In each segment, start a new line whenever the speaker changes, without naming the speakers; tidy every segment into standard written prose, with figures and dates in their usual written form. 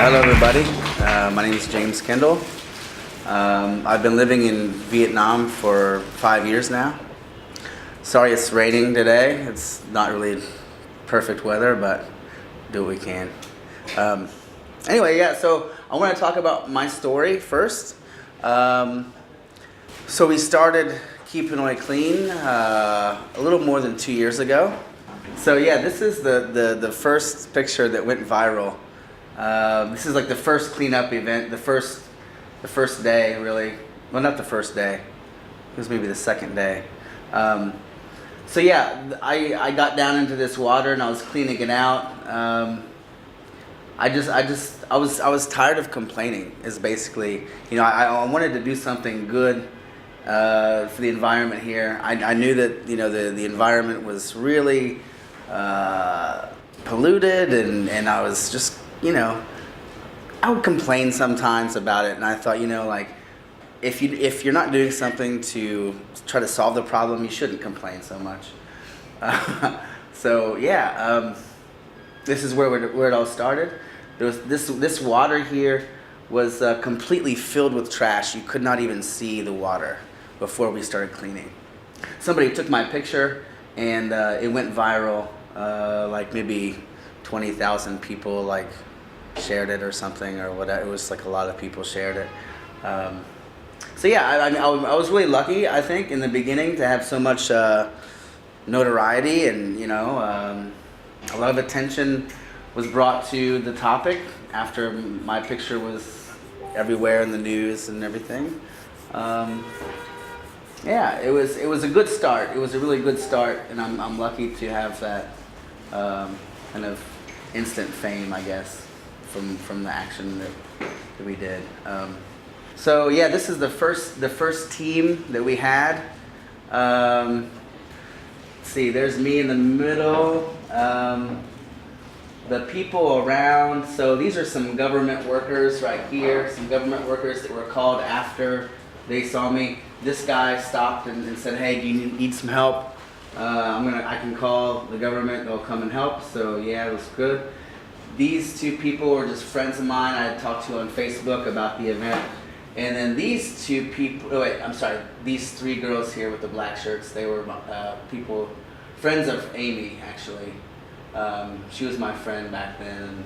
Hello everybody, my name is James Kendall. I've been living in Vietnam for 5 years now. Sorry it's raining today. It's not really perfect weather, but do what we can. Anyway, yeah, so I want to talk about my story first. So we started Keep Hanoi Clean a little more than 2 years ago. So yeah, this is the first picture that went viral. This is like the first cleanup event, the first day really. Well, not the first day. It was maybe the second day. So yeah, I got down into this water and I was cleaning it out. I was tired of complaining. Is basically, you know, I wanted to do something good for the environment here. I knew that, you know, the environment was really polluted, and I was just, you know, I would complain sometimes about it, and I thought, you know, like, if you're not doing something to try to solve the problem, you shouldn't complain so much. So yeah, this is where it all started. There was this water here was completely filled with trash. You could not even see the water before we started cleaning. Somebody took my picture, and it went viral. Like maybe 20,000 people like shared it or something, or whatever. It was like a lot of people shared it. So yeah, I was really lucky, I think, in the beginning to have so much notoriety, and you know, a lot of attention was brought to the topic after my picture was everywhere in the news and everything. Yeah, it was a good start. It was a really good start, and I'm lucky to have that kind of instant fame, I guess, from the action that we did. So yeah, this is the first team that we had. Let's see, there's me in the middle. The people around. So these are some government workers right here. Some government workers that were called after they saw me. This guy stopped and said, "Hey, do you need some help? I can call the government. They'll come and help." So yeah, it was good. These two people were just friends of mine I had talked to on Facebook about the event. And then these two people, these three girls here with the black shirts, they were people, friends of Amy, actually. She was my friend back then,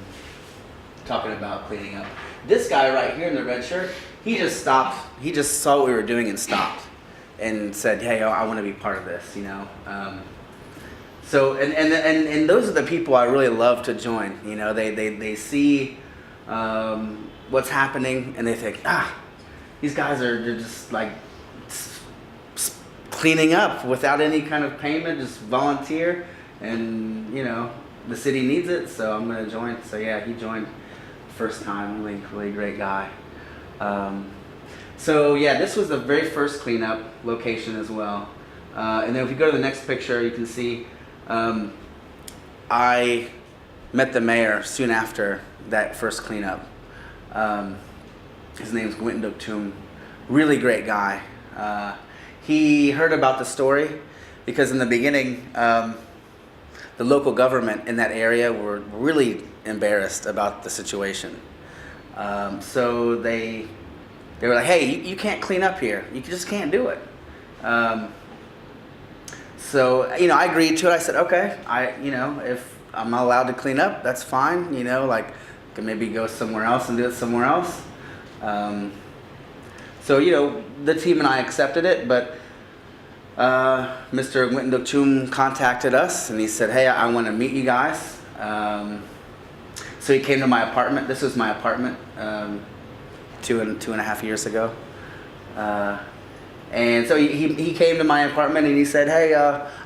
talking about cleaning up. This guy right here in the red shirt, he just stopped. He just saw what we were doing and stopped and said, "Hey, I want to be part of this," you know. So and those are the people I really love to join. You know, they see what's happening, and they think, these guys are just like cleaning up without any kind of payment, just volunteer, and you know, the city needs it, so I'm gonna join. So yeah, he joined first time. Really great guy. So yeah, this was the very first cleanup location as well. And then if you go to the next picture, you can see I met the mayor soon after that first cleanup. His name's Duk Tum. Really great guy. He heard about the story because in the beginning, the local government in that area were really embarrassed about the situation. So they were like, "Hey, you can't clean up here. You just can't do it." So, you know, I agreed to it. I said, "Okay, you know, if I'm not allowed to clean up, that's fine. You know, like, I can maybe go somewhere else and do it somewhere else." So, you know, the team and I accepted it, but Mr. Duk Tum contacted us and he said, "Hey, I want to meet you guys." So he came to my apartment. This was my apartment 2.5 years ago. And so he came to my apartment and he said, "Hey,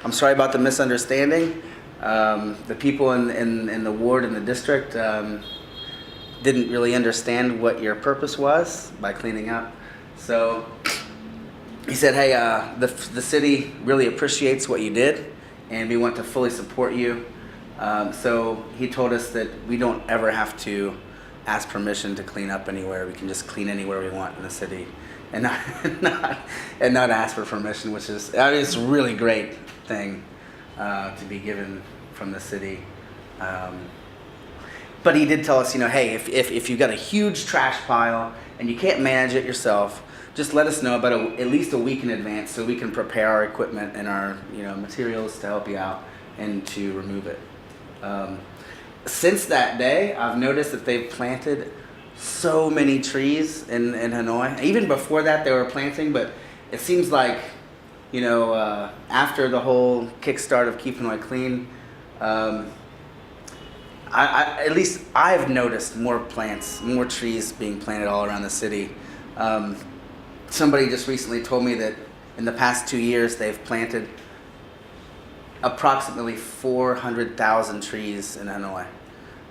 I'm sorry about the misunderstanding. The people in the ward and the district didn't really understand what your purpose was by cleaning up. So he said, hey, the city really appreciates what you did, and we want to fully support you." So he told us that we don't ever have to ask permission to clean up anywhere. We can just clean anywhere we want in the city, and not ask for permission, which is, I mean, it's a really great thing to be given from the city. But he did tell us, hey, if you've got a huge trash pile and you can't manage it yourself, just let us know about at least a week in advance so we can prepare our equipment and our materials to help you out and to remove it. Since that day, I've noticed that they've planted so many trees in Hanoi. Even before that, they were planting, but it seems like, after the whole kickstart of Keep Hanoi Clean, at least I've noticed more trees being planted all around the city. Somebody just recently told me that in the past 2 years, they've planted approximately 400,000 trees in Hanoi.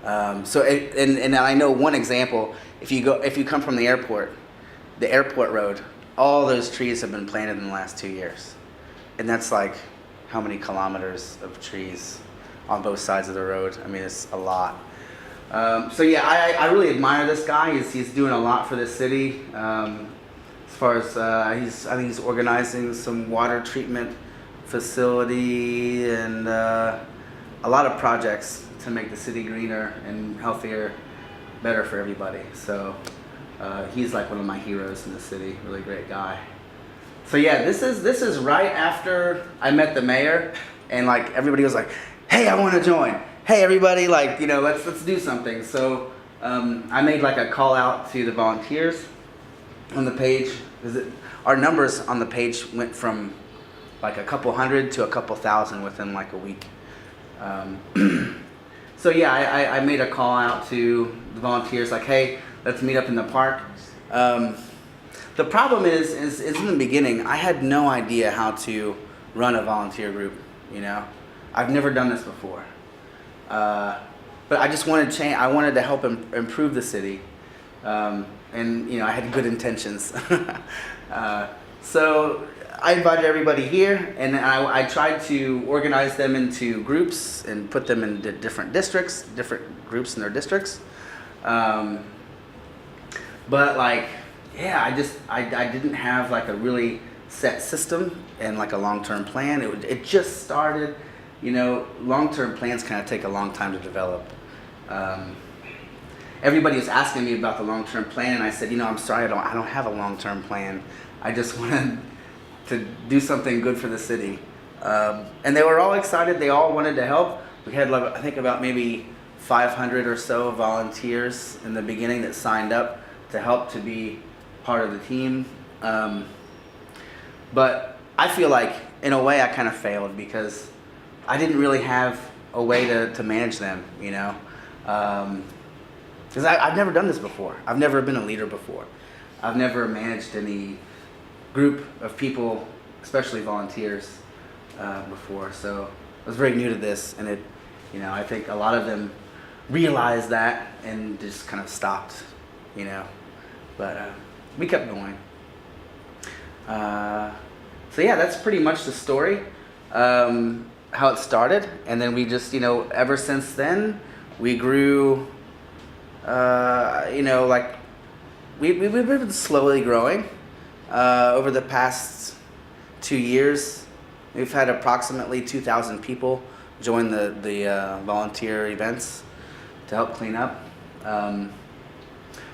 And I know one example. If you come from the airport road, all those trees have been planted in the last 2 years, and that's like how many kilometers of trees on both sides of the road. I mean, it's a lot. I really admire this guy. He's doing a lot for this city. As far as I think he's organizing some water treatment facility and a lot of projects to make the city greener and healthier, better for everybody. So he's like one of my heroes in the city. Really great guy. So yeah, this is right after I met the mayor, and like everybody was like, "Hey, I want to join. Hey, everybody, like let's do something." So I made like a call out to the volunteers on the page. Our numbers on the page went from like a couple hundred to a couple thousand within like a week. So yeah, I made a call out to the volunteers like, hey, let's meet up in the park. The problem is in the beginning, I had no idea how to run a volunteer group, I've never done this before. But I just wanted to change. I wanted to help improve the city. And I had good intentions. So I invited everybody here, and I tried to organize them into groups and put them into different districts, different groups in their districts. But I didn't have like a really set system and like a long-term plan. It just started. Long-term plans kind of take a long time to develop. Everybody was asking me about the long-term plan, and I said, I'm sorry, I don't have a long-term plan. I just wanted to do something good for the city. And they were all excited. They all wanted to help. We had, I think, about maybe 500 or so volunteers in the beginning that signed up to help to be part of the team. But I feel like, in a way, I kind of failed because I didn't really have a way to manage them, Because I've never done this before. I've never been a leader before. I've never managed any group of people, especially volunteers, before. So I was very new to this, and I think a lot of them realized that and just kind of stopped, But we kept going. So yeah, that's pretty much the story, how it started, and then we just, ever since then, we grew. We've been slowly growing. Over the past 2 years, we've had approximately 2,000 people join the volunteer events to help clean up.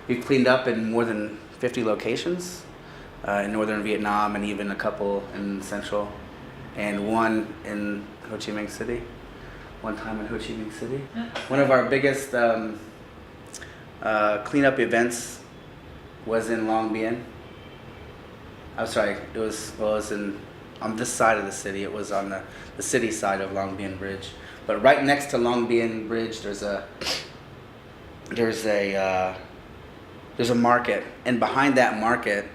We've cleaned up in more than 50 locations in northern Vietnam, and even a couple in Central, and one in Ho Chi Minh City. One time in Ho Chi Minh City. One of our biggest cleanup events was in Long Bien. I'm sorry, it was on this side of the city. It was on the city side of Long Bien Bridge. But right next to Long Bien Bridge, there's a market, and behind that market,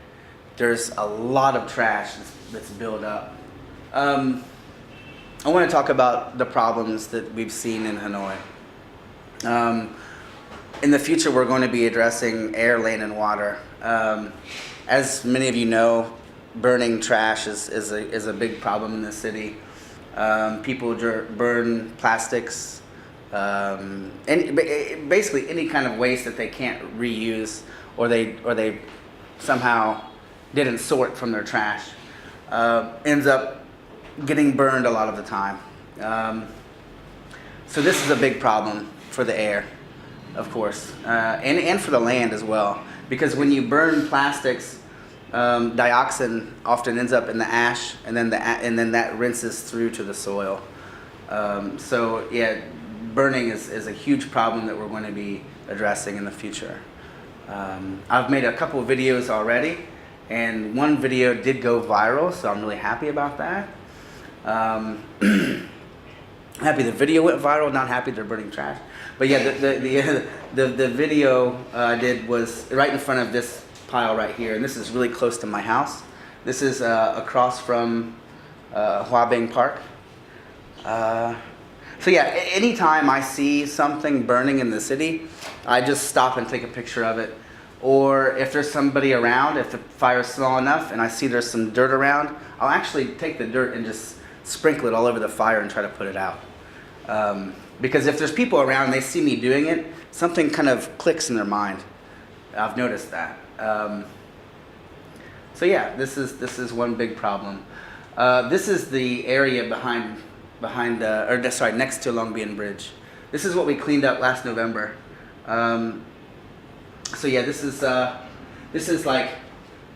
there's a lot of trash that's built up. I want to talk about the problems that we've seen in Hanoi. In the future, we're going to be addressing air, land, and water. As many of you know, burning trash is a big problem in the city. People burn plastics, basically any kind of waste that they can't reuse, or they somehow didn't sort from their trash, ends up getting burned a lot of the time. So this is a big problem for the air. of course, and for the land as well. Because when you burn plastics, dioxin often ends up in the ash, and then that rinses through to the soil. So yeah, burning is a huge problem that we're going to be addressing in the future. I've made a couple of videos already, and one video did go viral, so I'm really happy about that. Happy the video went viral, not happy they're burning trash. But yeah, the video I did was right in front of this pile right here, and this is really close to my house. This is across from Huabing Park. So yeah, anytime I see something burning in the city, I just stop and take a picture of it. Or if there's somebody around, if the fire's small enough and I see there's some dirt around, I'll actually take the dirt and just sprinkle it all over the fire and try to put it out. Because if there's people around and they see me doing it, something kind of clicks in their mind. I've noticed that. So yeah, this is one big problem. This is the area next to Long Bien Bridge. This is what we cleaned up last November. So yeah, this is like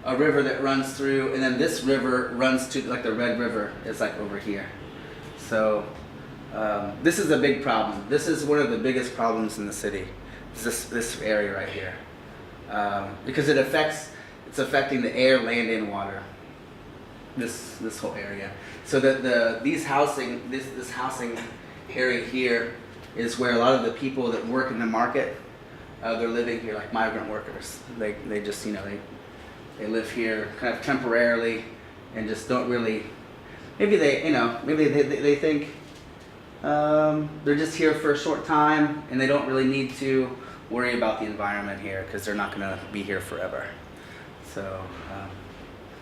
a river that runs through, and then this river runs to like the Red River. It's like over here. So this is a big problem. This is one of the biggest problems in the city. This area right here, because it's affecting the air, land, and water. This whole area. So that this housing area here is where a lot of the people that work in the market, they're living here like migrant workers. They just they live here kind of temporarily and just don't really. Maybe they think they're just here for a short time and they don't really need to worry about the environment here because they're not going to be here forever. So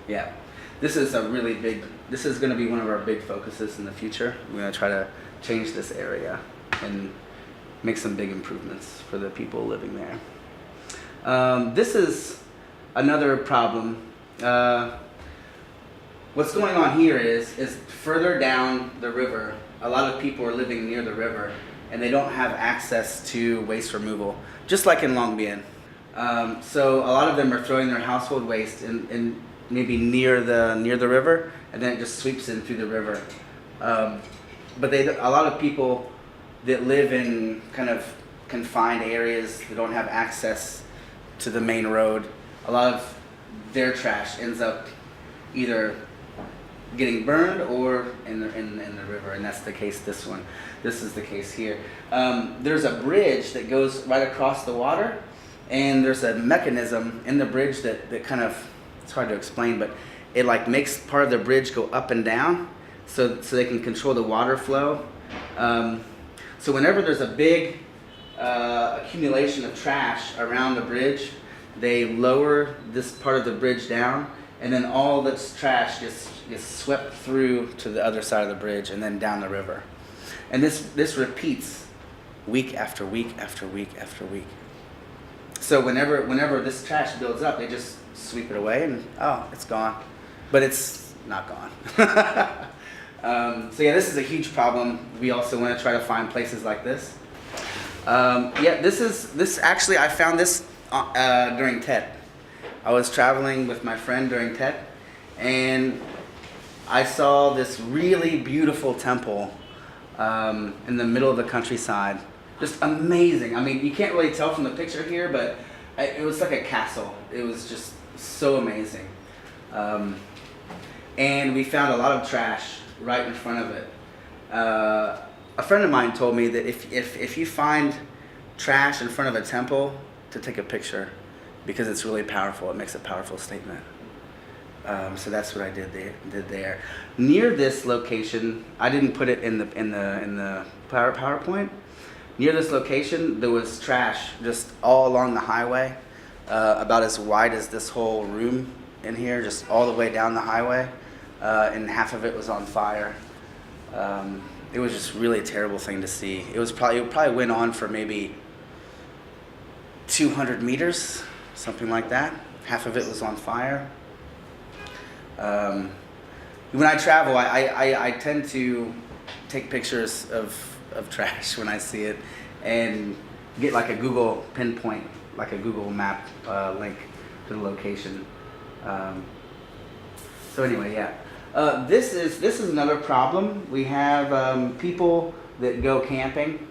yeah. This is this is going to be one of our big focuses in the future. We're going to try to change this area and make some big improvements for the people living there. This is another problem. What's going on here is further down the river, a lot of people are living near the river and they don't have access to waste removal, just like in Long Bien. So a lot of them are throwing their household waste in maybe near the river, and then it just sweeps in through the river. But a lot of people that live in kind of confined areas that don't have access to the main road, a lot of their trash ends up either getting burned or in the river, and that's the case. This is the case here. There's a bridge that goes right across the water, and there's a mechanism in the bridge that kind of, it's hard to explain, but it like makes part of the bridge go up and down so they can control the water flow. So whenever there's a big accumulation of trash around the bridge, they lower this part of the bridge down, and then all this trash gets swept through to the other side of the bridge and then down the river. And this repeats week after week after week after week. So whenever this trash builds up, they just sweep it away and it's gone. But it's not gone. So yeah, this is a huge problem. We also want to try to find places like this. Yeah, this actually, I found this during Tet. I was traveling with my friend during Tet, and I saw this really beautiful temple in the middle of the countryside. Just amazing. I mean, you can't really tell from the picture here, but it was like a castle. It was just so amazing. And we found a lot of trash right in front of it. A friend of mine told me that if you find trash in front of a temple, to take a picture, because it's really powerful. It makes a powerful statement. So that's what I did there. Near this location, I didn't put it in the PowerPoint. Near this location, there was trash just all along the highway, about as wide as this whole room in here, just all the way down the highway, and half of it was on fire. It was just really a terrible thing to see. It probably went on for maybe 200 meters, something like that. Half of it was on fire. When I travel, I tend to take pictures of trash when I see it, and get like a Google pinpoint, like a Google map link to the location. So anyway, yeah. This is another problem. We have people that go camping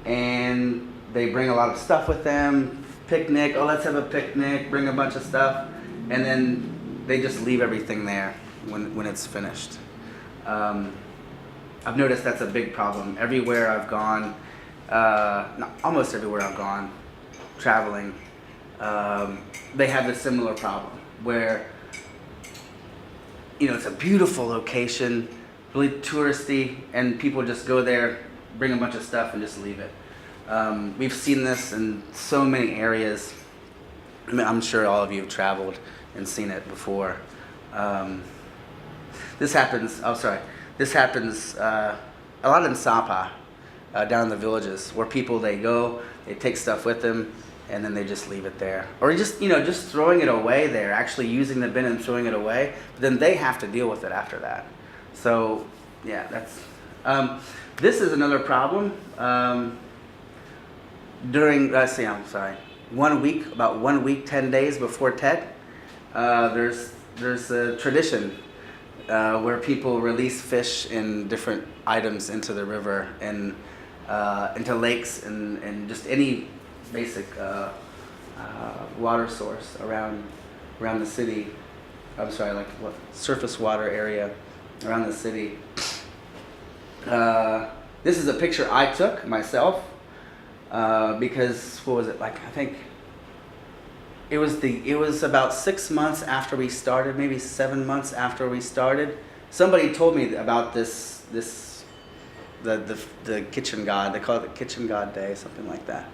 and they bring a lot of stuff with them. Picnic, oh, let's have a picnic, bring a bunch of stuff, and then they just leave everything there when it's finished. I've noticed that's a big problem. Everywhere I've gone, almost everywhere I've gone traveling, they have a similar problem where, you know, it's a beautiful location, really touristy, and people just go there, bring a bunch of stuff, and just leave it. We've seen this in so many areas. I mean, I'm sure all of you have traveled and seen it before. This happens a lot in Sapa, down in the villages, where people, they go, they take stuff with them, and then they just leave it there. Or just, you know, just throwing it away there, actually using the bin and throwing it away, but then they have to deal with it after that. So, yeah, that's, this is another problem. During, about 1 week, 10 days before Tet, there's a tradition where people release fish and different items into the river and into lakes and just any basic water source around the city. I'm sorry, like what surface water area around the city. This is a picture I took myself. Because what was it, like, I think it was about 6 months after we started, maybe 7 months after we started. Somebody told me about the kitchen god. They call it the kitchen god day, something like that.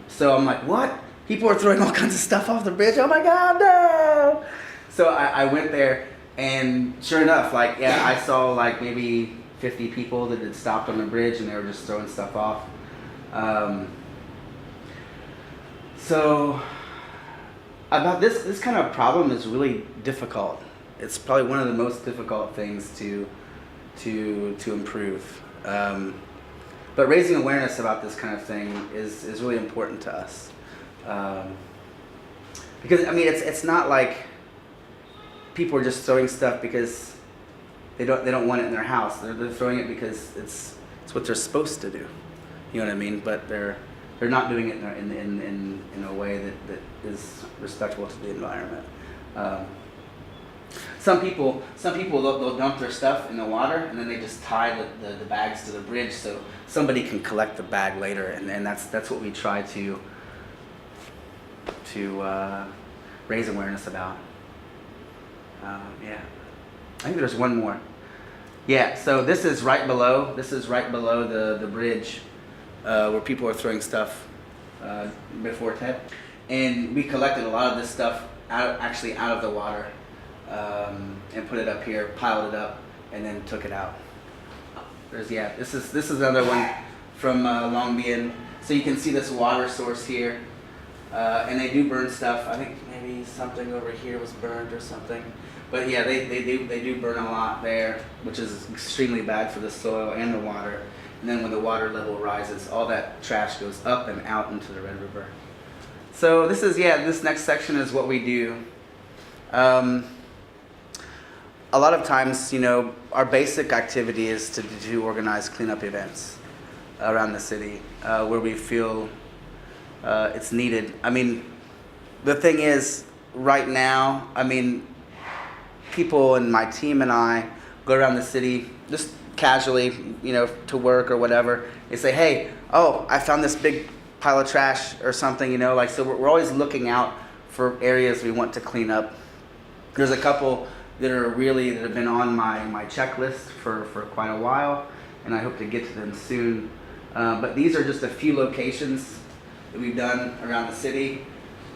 So I'm like, what? People are throwing all kinds of stuff off the bridge. Oh my God, no! So I went there, and sure enough, like, yeah, I saw like maybe 50 people that had stopped on the bridge and they were just throwing stuff off. So about this kind of problem is really difficult. It's probably one of the most difficult things to improve. But raising awareness about this kind of thing is really important to us. Because I mean, it's not like people are just throwing stuff because they don't want it in their house. They're throwing it because it's what they're supposed to do. You know what I mean? But they're not doing it in a way that is respectful to the environment. Some people they'll dump their stuff in the water and then they just tie the bags to the bridge so somebody can collect the bag later, and that's what we try to raise awareness about. Yeah, I think there's one more. Yeah, so this is right below the bridge. Where people are throwing stuff before Tet, and we collected a lot of this stuff out of the water and put it up here, piled it up, and then took it out. This is another one from Long Bien. So you can see this water source here, and they do burn stuff. I think maybe something over here was burned or something, but yeah, they do burn a lot there, which is extremely bad for the soil and the water. And then when the water level rises, all that trash goes up and out into the Red River. So this next section is what we do. A lot of times, you know, our basic activity is to organize cleanup events around the city where we feel it's needed. I mean, the thing is, right now, I mean, people in my team and I go around the city just casually, you know, to work or whatever. They say, hey, oh, I found this big pile of trash or something, you know, like, so we're always looking out for areas we want to clean up. There's a couple that have been on my checklist for quite a while, and I hope to get to them soon. But these are just a few locations that we've done around the city.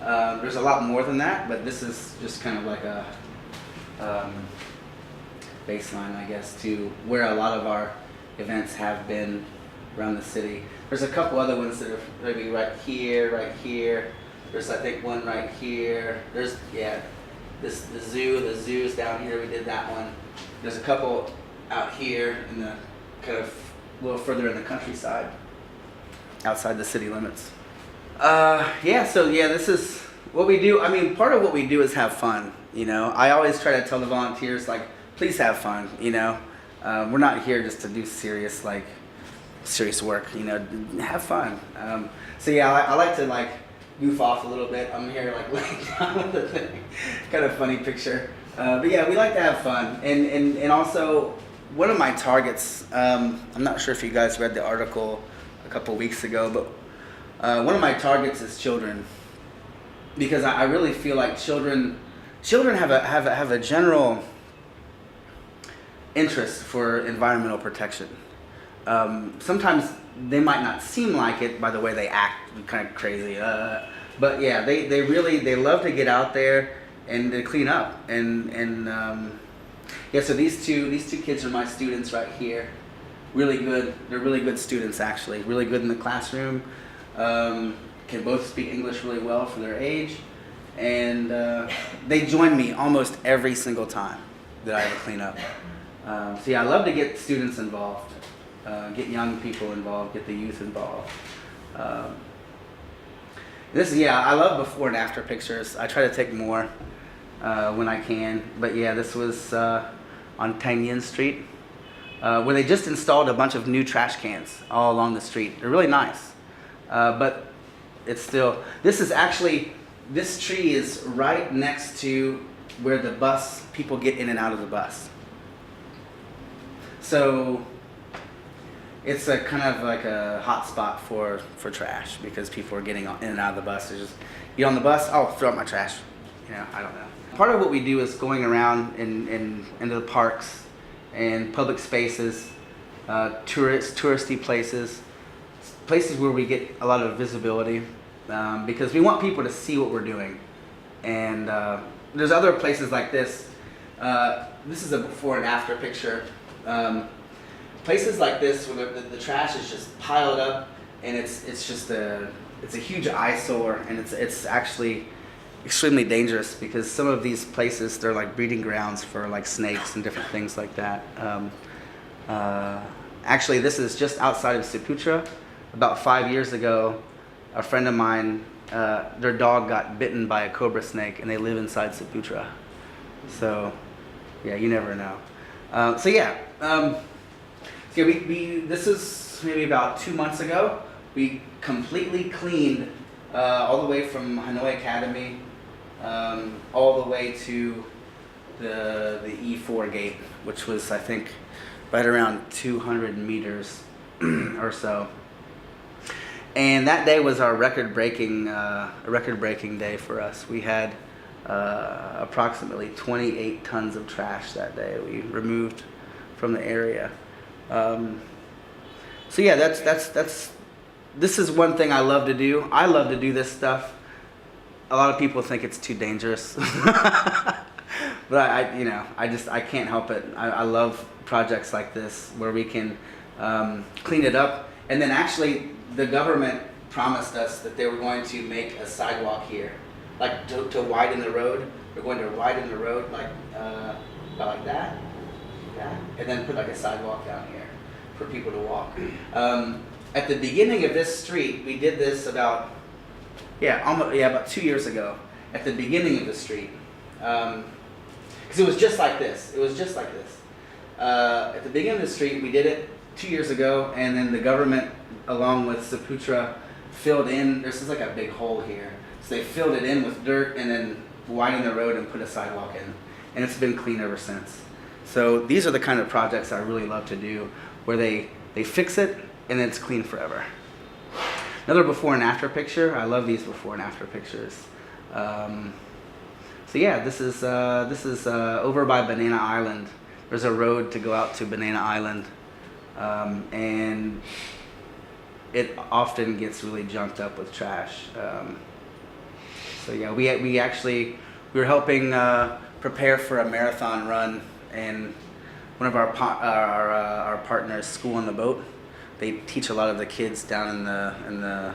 There's a lot more than that, but this is just kind of like a baseline, I guess, to where a lot of our events have been around the city. There's a couple other ones that are maybe right here. There's, I think, one right here. There's, yeah, the zoo's down here. We did that one. There's a couple out here in the kind of a little further in the countryside. outside the city limits. Yeah, so yeah, this is what we do. I mean, part of what we do is have fun, you know. I always try to tell the volunteers, like, please have fun, you know. We're not here just to do serious work, you know. Have fun. So yeah, I like to like goof off a little bit. I'm here like laying down with the thing. Kind of funny picture. But yeah, we like to have fun. And also, one of my targets, I'm not sure if you guys read the article a couple weeks ago, but one of my targets is children, because I really feel like children have a general interest for environmental protection. Sometimes they might not seem like it by the way they act, kind of crazy. But yeah, they love to get out there and to clean up. And yeah, so these two kids are my students right here. Really good. They're really good students, actually. Really good in the classroom. Can both speak English really well for their age. And they join me almost every single time that I have a clean up. So yeah, I love to get students involved, get young people involved, get the youth involved. I love before and after pictures. I try to take more when I can. But yeah, this was on Tang Yen Street, where they just installed a bunch of new trash cans all along the street. They're really nice, but it's still. This tree is right next to where the bus people get in and out of the bus. So it's a kind of like a hot spot for trash, because people are getting in and out of the bus. They just get on the bus, oh, throw out my trash. You know, I don't know. Part of what we do is going around into the parks and public spaces, touristy places where we get a lot of visibility, because we want people to see what we're doing. And there's other places like this. This is a before and after picture. Places like this where the trash is just piled up, and it's a huge eyesore, and it's actually extremely dangerous, because some of these places, they're like breeding grounds for like snakes and different things like that. Actually, this is just outside of Saputra. About 5 years ago, a friend of mine, their dog got bitten by a cobra snake, and they live inside Saputra. So yeah, you never know. This is maybe about 2 months ago. We completely cleaned all the way from Hanoi Academy, all the way to the E4 gate, which was, I think, right around 200 meters or so. And that day was our record-breaking day for us. We had approximately 28 tons of trash that day we removed from the area. So yeah, this is one thing I love to do. I love to do this stuff. A lot of people think it's too dangerous, but I can't help it. I love projects like this where we can clean it up. And then actually, the government promised us that they were going to make a sidewalk here, like to widen the road. We're going to widen the road like that, and then put like a sidewalk down here for people to walk. At the beginning of this street, we did this about 2 years ago. At the beginning of the street, because it was just like this. At the beginning of the street, we did it 2 years ago, and then the government, along with Saputra, filled in. There's like a big hole here, so they filled it in with dirt and then widened the road and put a sidewalk in, and it's been clean ever since. So these are the kind of projects I really love to do, where they fix it and then it's clean forever. Another before and after picture. I love these before and after pictures. So yeah, this is over by Banana Island. There's a road to go out to Banana Island, and it often gets really junked up with trash. So yeah, we were helping prepare for a marathon run, and one of our partners, School on the Boat, they teach a lot of the kids down in the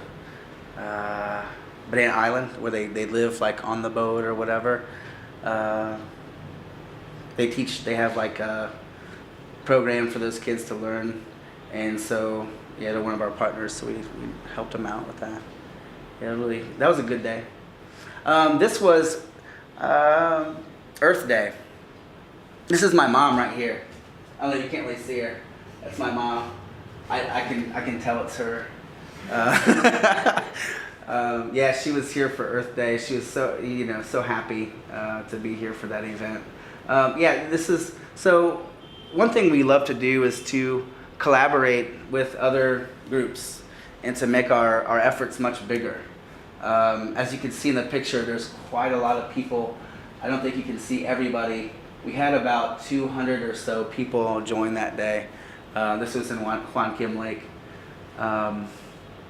Banana Island, where they live like on the boat or whatever. They have like a program for those kids to learn And so, yeah, they're one of our partners, so we helped them out with that. Yeah, really, that was a good day. This was Earth Day. This is my mom right here. I don't know, you can't really see her. That's my mom. I can tell it's her. Yeah, she was here for Earth Day. She was so happy to be here for that event. Yeah, so one thing we love to do is to collaborate with other groups and to make our efforts much bigger. As you can see in the picture, there's quite a lot of people. I don't think you can see everybody. We had about 200 or so people join that day. This was in Hoan Kim Lake. But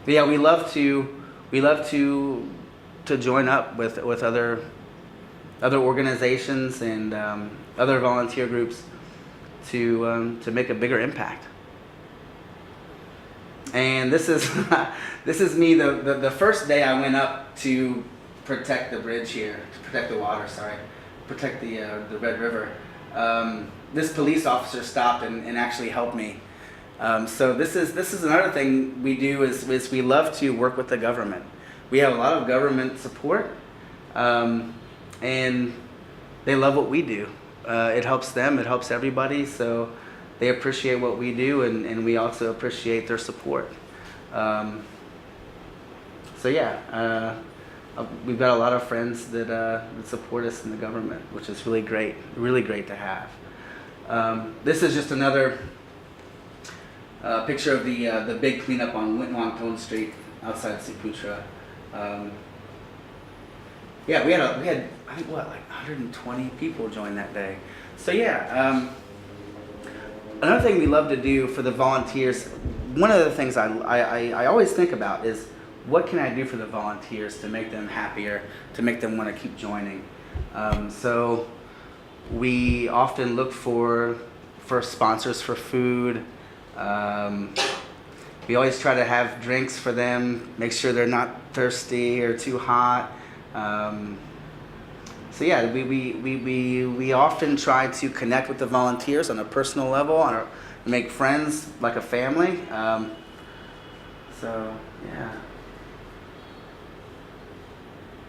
yeah, we love to join up with other organizations and other volunteer groups to make a bigger impact. And this is this is me the first day I went up to protect the bridge here, to protect the water. Protect the Red River. This police officer stopped and actually helped me. So this is another thing we do is we love to work with the government. We have a lot of government support, and they love what we do. It helps them, it helps everybody, so they appreciate what we do, and we also appreciate their support. So yeah, we've got a lot of friends that support us in the government, which is really great to have. This is just another picture of the big cleanup on Win Wong Ton Street outside Siputra. Yeah, we had I think like 120 people join that day. So yeah, another thing we love to do for the volunteers. One of the things I always think about is what can I do for the volunteers to make them happier, to make them want to keep joining. So we often look for sponsors for food. We always try to have drinks for them, make sure they're not thirsty or too hot. So yeah, we often try to connect with the volunteers on a personal level, make friends like a family. So yeah.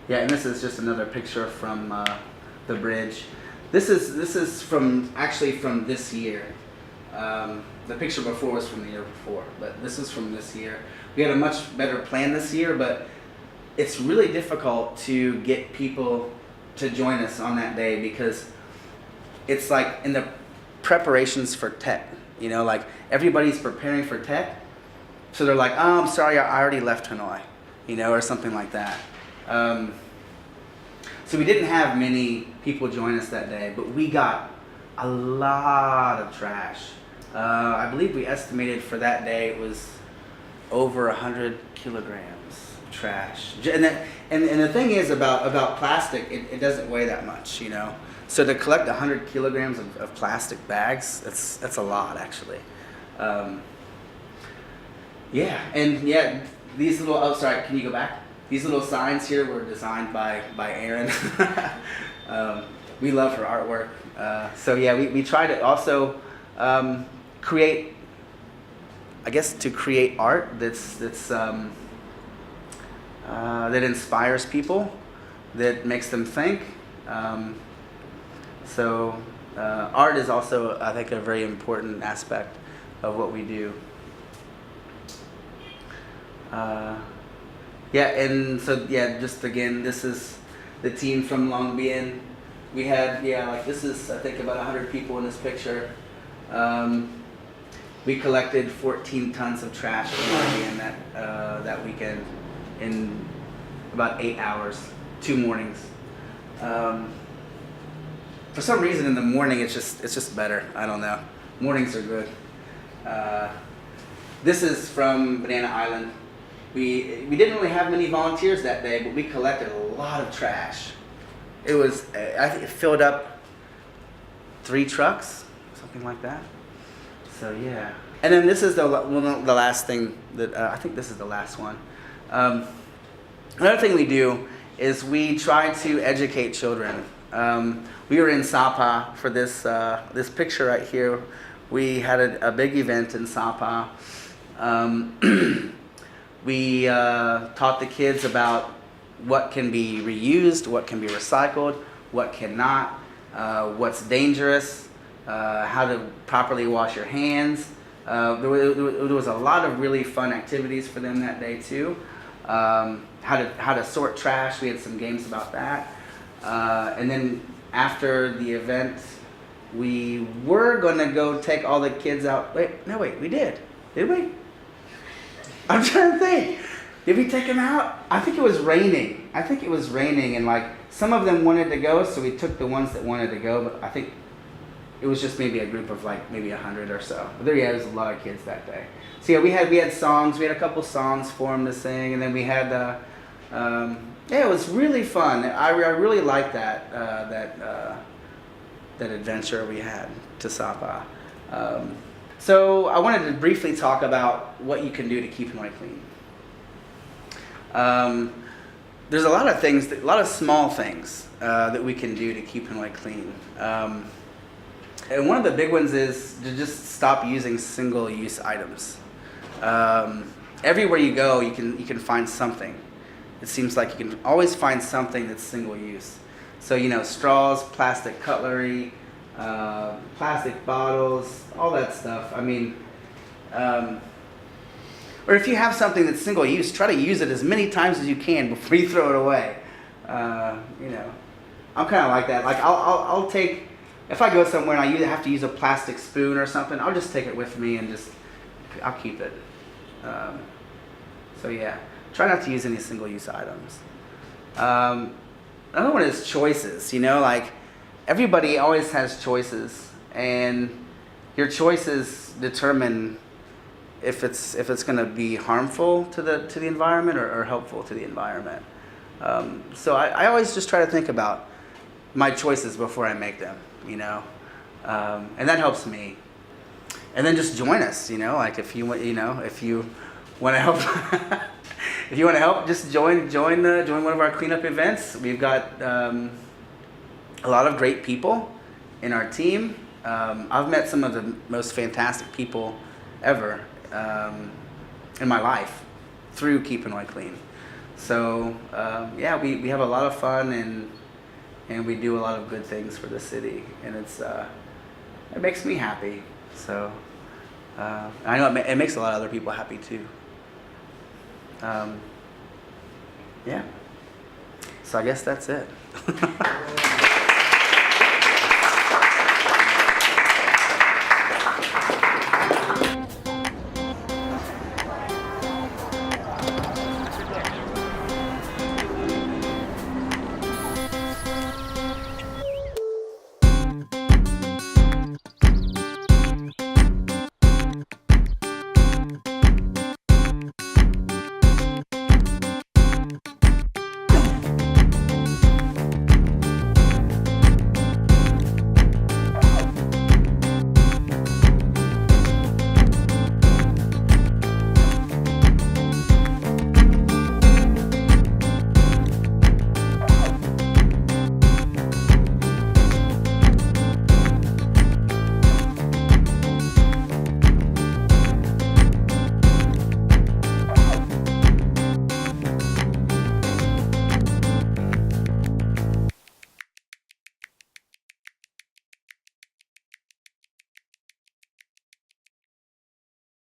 Yeah, and this is just another picture from the bridge. This is from this year. The picture before was from the year before, but this is from this year. We had a much better plan this year, but it's really difficult to get people to join us on that day because it's like in the preparations for Tet, like everybody's preparing for Tet, so they're like, oh, I'm sorry, I already left Hanoi, or something like that. So we didn't have many people join us that day, but we got a lot of trash. I believe we estimated for that day it was over 100 kilograms of trash. And the thing is about plastic, it doesn't weigh that much, So to collect 100 kilograms of plastic bags, that's a lot actually. Yeah, and yeah, these little, oh sorry, can you go back? These little signs here were designed by Erin. We love her artwork. So yeah, we try to also create art that inspires people, that makes them think. So art is also, I think, a very important aspect of what we do. Yeah, and so yeah, just again, this is the team from Long Bien. We had, this is I think about 100 people in this picture. We collected 14 tons of trash from Long Bien that weekend in about 8 hours, 2 mornings. For some reason in the morning it's just better. I don't know. Mornings are good. This is from Banana Island. We didn't really have many volunteers that day, but we collected a lot of trash. It was, I think it filled up 3 trucks, something like that. So yeah. And then this is the last thing that, I think this is the last one. Another thing we do is we try to educate children. We were in Sapa for this picture right here. we had a big event in Sapa. We taught the kids about what can be reused, what can be recycled, what cannot, what's dangerous, how to properly wash your hands. There was a lot of really fun activities for them that day too. How to sort trash. We had some games about that. And then after the event, we were gonna go take all the kids out. Wait, we did we? I'm trying to think. Did we take them out? I think it was raining. And like some of them wanted to go, so we took the ones that wanted to go. But I think it was just maybe a group of like maybe 100 or so. But there was a lot of kids that day. So yeah, we had songs. We had a couple songs for them to sing, and then we had it was really fun. I really liked that adventure we had to Sapa. So I wanted to briefly talk about what you can do to keep Hanoi clean. There's a lot of things, a lot of small things that we can do to keep Hanoi clean. And one of the big ones is to just stop using single-use items. Everywhere you go, you can find something. It seems like you can always find something that's single-use. So straws, plastic cutlery, plastic bottles, all that stuff. I mean, or if you have something that's single use, try to use it as many times as you can before you throw it away. I'm kind of like that. Like I'll take, if I go somewhere and I have to use a plastic spoon or something, I'll just take it with me and I'll keep it. So yeah, try not to use any single use items. Another one is choices. Like everybody always has choices, and your choices determine if it's going to be harmful to the environment or helpful to the environment. So I always just try to think about my choices before I make them, and that helps me. And then just join us, like if you want to help, if you want to help, just join one of our cleanup events. We've got a lot of great people in our team. I've met some of the most fantastic people ever in my life through Keep Hanoi Clean. So we have a lot of fun and we do a lot of good things for the city, and it makes me happy. So I know it makes a lot of other people happy too. So I guess that's it.